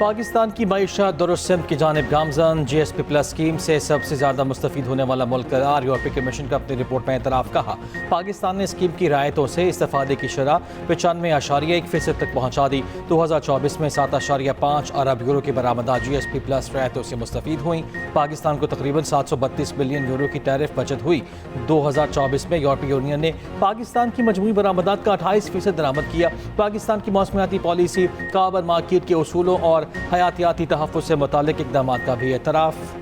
पाकिस्तान की मईशत दुरुस्त की जानिब गामजन GSP प्लस स्कीम से सबसे ज़्यादा मुस्तफ़ीद होने वाला मुल्क करार यूरोपीय कमीशन का अपनी रिपोर्ट में एतराफ़ कहा। पाकिस्तान ने स्कीम की रायतों से इस्तेफादे की शरह 95.1% तक पहुँचा दी। 2024 में 7.5 अरब यूरो की बरामदा GSP प्लस रायतों से मुस्तफ़ीद हुई। पाकिस्तान को तकरीबन 732 बिलियन यूरो की टैरिफ बचत हुई। 2024 में यूरोपीय यूनियन ने पाकिस्तान की मजमूई बरामदात का 28% दरामद किया। पाकिस्तान की मौसमियाती पॉलिसी, कार्बन मार्केट के उसूलों और हयातियाती तहफ़्फ़ुज़ से मुताल्लिक़ इक़दामात का भी एतराफ़।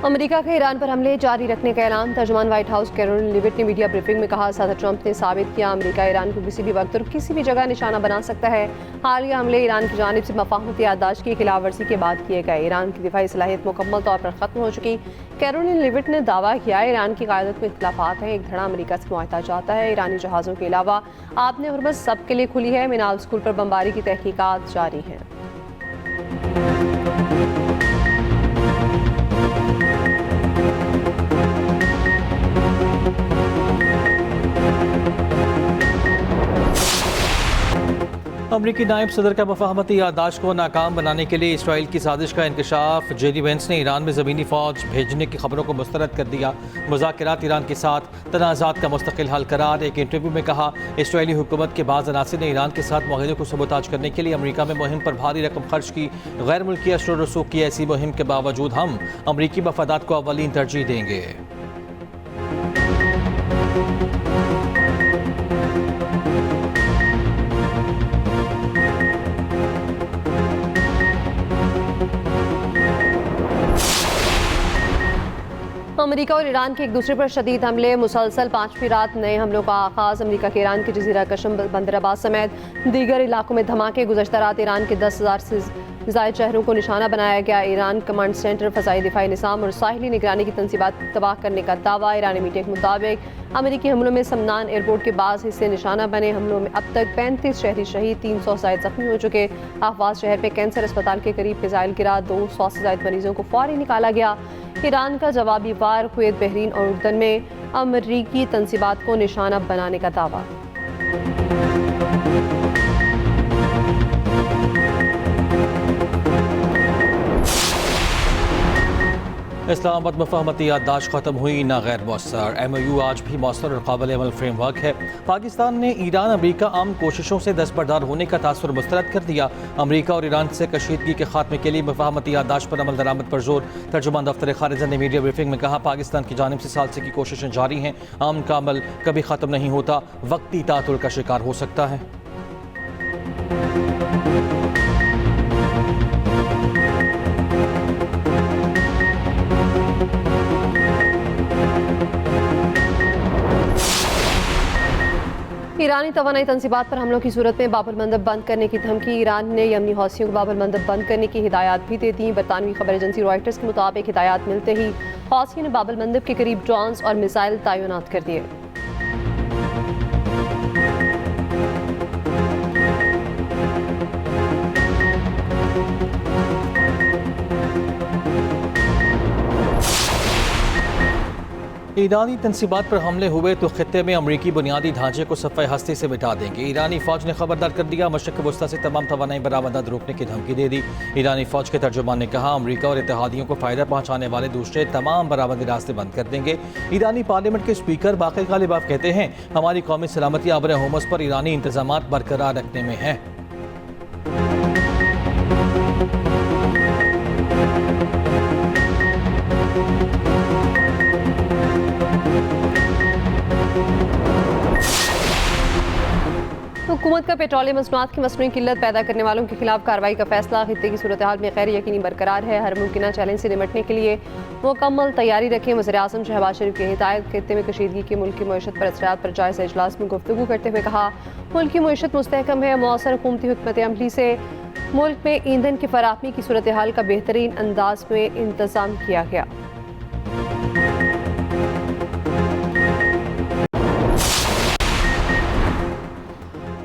अमेरिका के ईरान पर हमले जारी रखने का ऐलान। तर्जुमान व्हाइट हाउस कैरोलिन लिविट ने मीडिया ब्रीफिंग में कहा, सदर ट्रंप ने साबित किया अमेरिका ईरान को किसी भी वक्त और किसी भी जगह निशाना बना सकता है। हालिया हमले ईरान की जानिब से मफाहमती याददाश्त की खिलाफ वर्जी के बाद किए गए। ईरान की दिफाई सलाहियत मुकम्मल तौर पर ख़त्म हो चुकी। कैरोलिन लिविट ने दावा किया, ईरान की क़यादत में इख्तिलाफ़ात हैं। एक धड़ा अमेरिका से मुआहदा चाहता है। ईरानी जहाज़ों के अलावा आपने हुर्मत सब के लिए खुली है। मिनाल स्कूल पर बमबारी की तहकीकात जारी हैं। अमरीकी नायब सदर का मफाहमती याददाश्त को नाकाम बनाने के लिए इसराइल की साजिश का इंकशाफ। JD वेंस ने ईरान में ज़मीनी फ़ौज भेजने की खबरों को मुस्तरद कर दिया। मुज़ाकरात ईरान के साथ तनाज़ात का मुस्तकिल हल करार। एक इंटरव्यू में कहा, इसराइली हुकूमत के बाज़ अनासिर ने ईरान के साथ मुआहिदे को सबूताज करने के लिए अमरीका में मुहिम पर भारी रकम खर्च की। गैर मुल्की असर व रसूख की ऐसी मुहिम के बावजूद हम अमरीकी मफादात को अव्वलीन तरजीह देंगे। अमेरिका और ईरान के एक दूसरे पर शदीद हमले मुसलसल 5वीं रात नए हमलों का आगाज़। अमेरिका के ईरान के जजीरा कशम, बंदराबाद समेत दीगर इलाकों में धमाके। गुज़श्ता रात ईरान के 10,000 से ज़ायद शहरों को निशाना बनाया गया। ईरान कमांड सेंटर, फ़ज़ाई दिफाई निज़ाम और साहिली निगरानी की तंसीबात तबाह करने का दावा। ईरानी मीडिया के मुताबिक अमेरिकी हमलों में समनान एयरपोर्ट के बाज़ हिस्से निशाना बने। हमलों में अब तक 35 शहरी शहीद, 300 से ज़ायद ज़ख्मी हो चुके। अहवाज़ शहर पे कैंसर अस्पताल के करीब मिसाइल गिरा। 200 से ज़ायद मरीजों को फौरी निकाला गया। ईरान का जवाबी वार। कुवैत, बहरीन और उर्दन में अमरीकी तंसीबात को निशाना बनाने का दावा। इस्लामाबाद मफाहमती याददाश्त ख़त्म हुई ना गैर मौसर। MOU आज भी मौसर और काबिल अमल फ्रेमवर्क है। पाकिस्तान ने ईरान अमरीका आम कोशिशों से दस्तबरदार होने का तासुर मुस्तरद कर दिया। अमरीका और ईरान से कशीदगी के खात्मे के लिए मफाहमती याददाश्त पर अमल दरामद पर जोर। तर्जुमान दफ्तर खारिजा ने मीडिया ब्रीफिंग में कहा, पाकिस्तान की जानिब से सालसे की कोशिशें जारी हैं। आम का अमल कभी ख़त्म नहीं होता, वक्ती तातुर का शिकार हो सकता है। ईरानी तवानाई तंसीबात पर हमलों की सूरत में बाबुल मंदब बंद करने की धमकी। ईरान ने यमनी हौसियों को बाबुल मंदब बंद करने की हिदायत भी दे दी। बरतानवी खबर एजेंसी रॉयटर्स के मुताबिक हिदायत मिलते ही हौसियों ने बाबुल मंदब के करीब ड्रोन्स और मिसाइल तैनात कर दिए। ईरानी तंसीबात पर हमले हुए तो खित्ते में अमरीकी बुनियादी ढांचे को सफ़े हस्ती से मिटा देंगे। ईरानी फ़ौज ने खबरदार कर दिया, मशरिक़ वस्ता से तमाम तवानाई बरामदात रोकने की धमकी दे दी। ईरानी फ़ौज के तर्जुमान ने कहा, अमरीका और इत्तेहादियों को फ़ायदा पहुँचाने वाले दूसरे तमाम बरामदी रास्ते बंद कर देंगे। ईरानी पार्लियामेंट के स्पीकर बाक़िर गालिबाफ कहते हैं, हमारी कौमी सलामती आबर होमस पर ईरानी इंतज़ामात बरकरार रखने में है। हुकूमत का पेट्रोलियम मसनूआत की मसनूई किल्लत पैदा करने वालों के खिलाफ कार्रवाई का फैसला। खित्ते की सूरत हाल में गैर यकीनी बरकरार है। हर मुमकिन चैलेंज से निपटने के लिए मुकम्मल तैयारी रखें। वज़ीर-ए-आज़म शहबाज शरीफ की हिदायत। खित्ते में कशीदगी की मुल्क की मईशत पर असरात पर जायज़ा इजलास में गुफ्तगू करते हुए कहा, मुल्क की मईशत मुस्तहकम है। मौसर हुकूमती हुकमत अमली से मुल्क में ईंधन की फराहमी की सूरत हाल का बेहतरीन अंदाज में इंतज़ाम किया गया।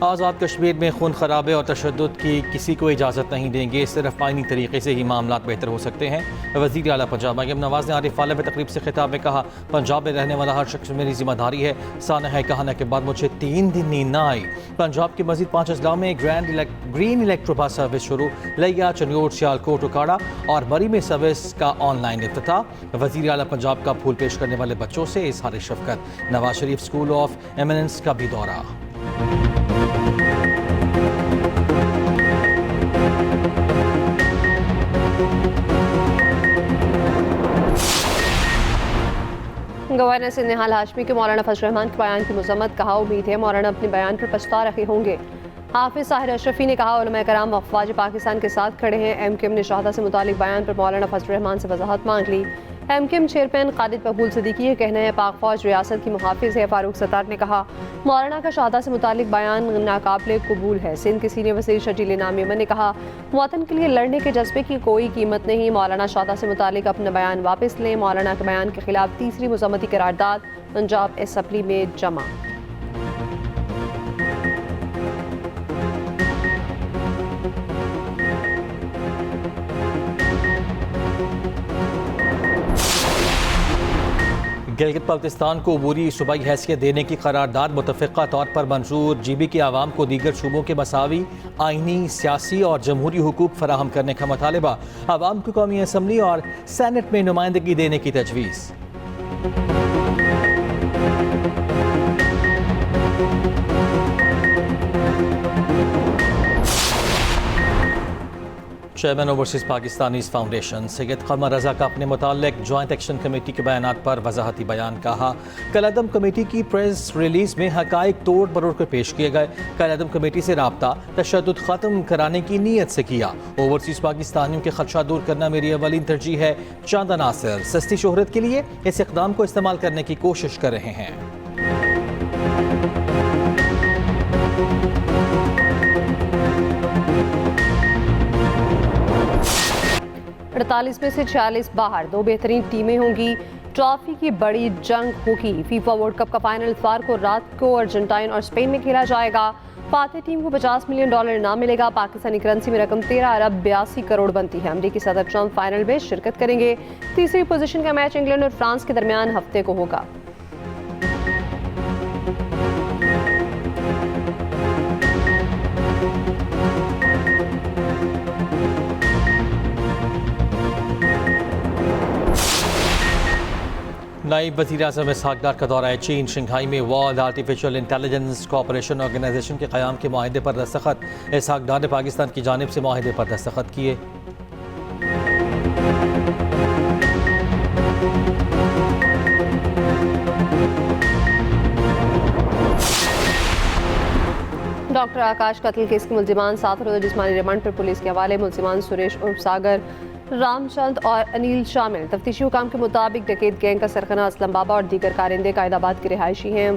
आज़ाद कश्मीर में खून खराबे और तशद्दुद की किसी को इजाज़त नहीं देंगे, सिर्फ आइनी तरीके से ही मामला बेहतर हो सकते हैं। वज़ीर आला पंजाब मरियम नवाज़ ने आरिफ वाले में तकरीब से खिताब में कहा, पंजाब में रहने वाला हर शख्स मेरी जिम्मेदारी है। सानहा कहने के बाद मुझे 3 दिन नींद न आई। पंजाब के मजीद 5 अजला में ग्रीन इलेक्ट्रो बस सर्विस शुरू, लिया, चनियोट, सियालकोट, उकाड़ा और मरी में सर्विस का ऑनलाइन इफ्तिताह। वज़ीर आला पंजाब का फूल पेश करने वाले बच्चों से इज़हार शफ़क़त। Nawaz Sharif school of eminence का भी दौरा। गवर्नर सिंध ने हाल हाशमी के मौलाना फजल रहमान के बयान की मजम्मत, कहा उम्मीद है मौलाना अपने बयान पर पछता रहे होंगे। हाफिज साहिर अशरफी ने कहा उलमा कराम अफवाज पाकिस्तान के साथ खड़े हैं। एमकेएम ने शहादा से मुतालिक बयान पर मौलाना फजल रहमान से वजाहत मांग ली। एमकेएम चेयरमैन खालिद मकबूल सिद्दीकी ये कहना है पाक फौज रियासत की मुहाफिज है। फारूक सत्तार ने कहा मौलाना का शहादा से मुतालिक बयान नाकाबिले कबूल है। सिंध के सीनियर वज़ीर शजील इनाम यमन ने कहा वतन के लिए लड़ने के जज्बे की कोई कीमत नहीं। मौलाना शहादा से मुतालिक अपना बयान वापस लें। मौलाना के बयान के खिलाफ तीसरी मुज़म्मती करारदाद पंजाब असम्बली में जमा। गिलगित बल्तिस्तान को अबूरी सूबाई हैसियत देने की करारदाद मुतफ़िक़ा तौर पर मंजूर। GB के आवाम को दीगर सूबों के मसावी आइनी, सियासी और जमहूरी हुकूक फराहम करने का मुतालबा। आवाम को कौमी असम्बली और सेनेट में नुमाइंदगी देने की तजवीज़। Chairman overseas Pakistanis foundation Syed Qamar Raza का अपने मुताल्लिक जॉइंट एक्शन कमेटी के बयानात पर वजाहती बयान। कहा कलअदम कमेटी की प्रेस रिलीज़ में हक़ाइक़ तोड़ मरोड़ कर पेश किए गए। कलअदम कमेटी से राब्ता तशद्दुद ख़त्म कराने की नीयत से किया। ओवरसीज़ पाकिस्तानियों के खदशा दूर करना मेरी अवलीन तरजीह है। चांदा नासिर सस्ती शोहरत के लिए इस इक़दाम को इस्तेमाल करने की कोशिश कर रहे हैं। 48 में से 46 बाहर, 2 बेहतरीन टीमें होंगी। ट्रॉफी की बड़ी जंग होगी। फीफा वर्ल्ड कप का फाइनल इतवार को रात को अर्जेंटाइन और स्पेन में खेला जाएगा। फातेह टीम को $50 मिलियन इनाम मिलेगा। पाकिस्तानी करेंसी में रकम 13 अरब 82 करोड़ बनती है। अमेरिकी सदर ट्रंप फाइनल में शिरकत करेंगे। तीसरी पोजीशन का मैच इंग्लैंड और फ्रांस के दरमियान हफ्ते को होगा। नायब वज़ीर-ए-आज़म इसहाक़ डार का दौरा है चीन। शंघाई में world artificial intelligence cooperation organisation के क़याम के माहिदे पर दस्तखत। इसहाक़ डार ने पाकिस्तान की जानिब से माहिदे पर दस्तखत किए। डॉक्टर आकाश कत्ल केस के मुल्जिमान 7 रोज़ा जिस्मानी रिमांड पर पुलिस के हवाले। मुल्जिमान सुरेश उर्फ सागर, रामचंद और अनिल शामिल। तफ्तीशी हुकाम के मुताबिक डकैत गैंग का सरगना असलम बाबा और दीगर कारिंदे कायदाबाद के रिहायशी हैं।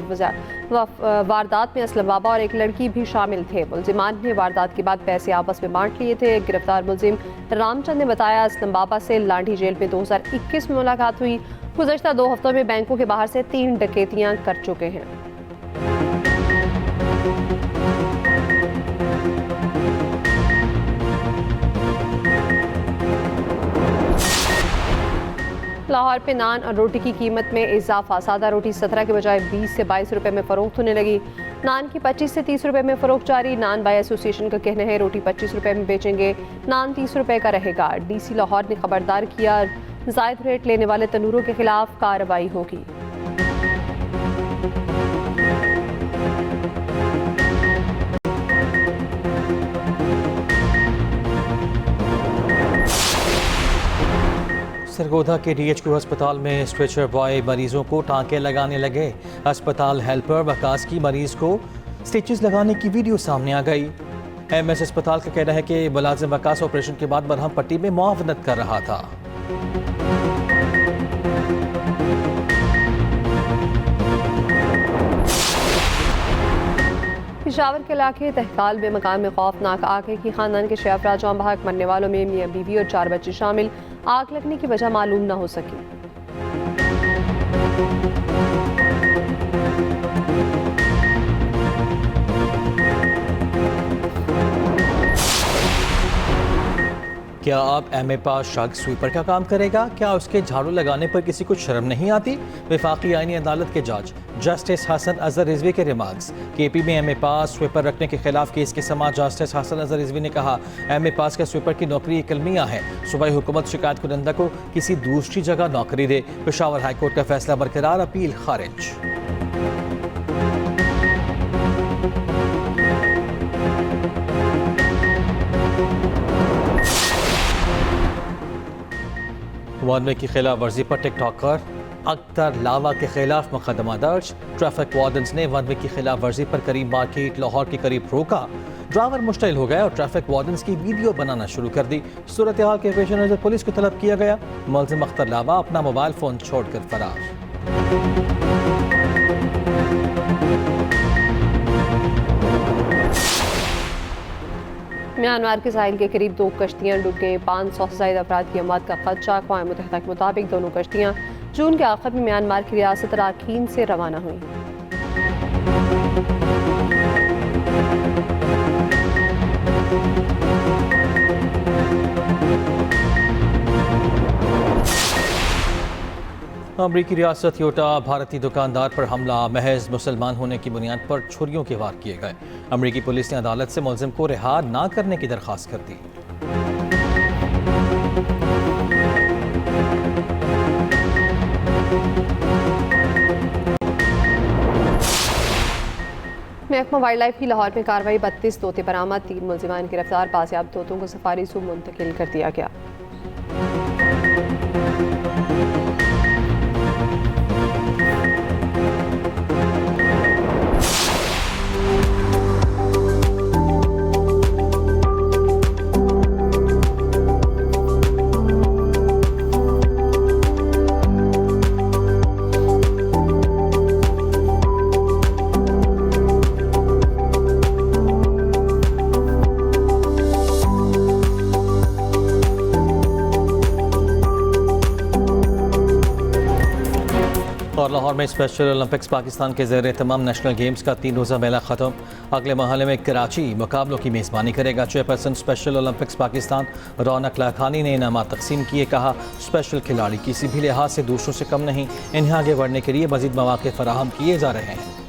वारदात में असलम बाबा और एक लड़की भी शामिल थे। मुल्जिमान ने वारदात के बाद पैसे आपस में बांट लिए थे। गिरफ्तार मुल्जिम रामचंद ने बताया असलम बाबा से लाठी जेल में 2021 में मुलाकात हुई। गुज़श्ता 2 हफ्तों में बैंकों के बाहर से 3 डकैतियाँ कर चुके हैं। लाहौर पे नान और रोटी की कीमत में इजाफा। सादा रोटी 17 के बजाय 20 से 22 रुपए में फरोख्त होने लगी। नान की 25 से 30 रुपए में फरोख्त जारी। नान बाय एसोसिएशन का कहना है रोटी 25 रुपए में बेचेंगे, नान 30 रुपए का रहेगा। DC लाहौर ने खबरदार किया जायद रेट लेने वाले तनूरों के खिलाफ कार्रवाई होगी। सरगोधा के DHQ अस्पताल में स्ट्रेचर बॉय मरीजों को टांके लगाने लगे। अस्पताल हेल्पर वकास की मरीज को स्टिचेस लगाने की वीडियो सामने आ गई। MS अस्पताल का कहना है कि मुलाजिम वकास ऑपरेशन के बाद मरहम पट्टी में मुआवनत कर रहा था। पेशावर के इलाके तहकाल में मकान में खौफनाक आग है कि खानदान के 6 अफराद जान बहक, मरने वालों में मियाँ बीवी और 4 बच्चे शामिल। आग लगने की वजह मालूम न हो सकी। क्या अब एम ए पास शख्स स्वीपर का काम करेगा? क्या उसके झाड़ू लगाने पर किसी को शर्म नहीं आती? वफाकी आईनी अदालत के जज जस्टिस हसन अजहर रिजवी के रिमार्क्स। केपी में एम ए पास स्वीपर रखने के खिलाफ केस के समाअत जस्टिस हसन अजहर रिजवी ने कहा, एम ए पास का स्वीपर की नौकरी एक अलमिया है। सूबाई हुकूमत शिकायत कुनंदा को किसी दूसरी जगह नौकरी दे। पेशावर हाईकोर्ट का फैसला बरकरार, अपील खारिज। वन वे की खिलाफ वर्जी पर टिकटॉकर अख्तर लावा के खिलाफ मुकदमा दर्ज। ट्रैफिक वार्डन्स ने वन वे की खिलाफ वर्जी पर करीम मार्केट लाहौर के करीब रोका। ड्राइवर मुश्तिल हो गया और ट्रैफिक वार्डन्स की वीडियो बनाना शुरू कर दी। सूरत हाल के पेश नज़र पुलिस को तलब किया गया। मुलजिम अख्तर लावा अपना मोबाइल फ़ोन छोड़कर फरार। म्यांमार के साहिल के करीब 2 कश्तियां डूब गई। 500 से ज्यादा अफराद की मौत का खदशा। अक़वाम मुत्तहिदा के मुताबिक दोनों कश्तियां जून के आखिर में म्यांमार की रियासत राखीन से रवाना हुई। अमरीकी रियासत यूटा भारतीय दुकानदार पर हमला। महज मुसलमान होने की बुनियाद पर छुरियों के वार किए गए। अमरीकी पुलिस ने अदालत से मुलजिम को रिहा ना करने की दरख्वास्त कर दी। महकमा वाइल्ड लाइफ की लाहौर में कार्रवाई। 32 तोते बरामद। 3 मुलजिमान गिरफ्तार। बाजियाब तोतों को सफारी सूब मुंतकिल कर दिया गया। और लाहौर में स्पेशल ओलंपिक्स पाकिस्तान के ज़ेर तमाम नेशनल गेम्स का 3 रोज़ा मेला ख़त्म। अगले मरहले में कराची मुकाबलों की मेज़बानी करेगा। चेयरपर्सन स्पेशल ओलंपिक्स पाकिस्तान रौनक लाखानी ने इनामात तकसीम किए। कहा, स्पेशल खिलाड़ी किसी भी लिहाज से दूसरों से कम नहीं। इन्हें आगे बढ़ने के लिए मज़ीद मौक़े फराहम किए जा रहे हैं।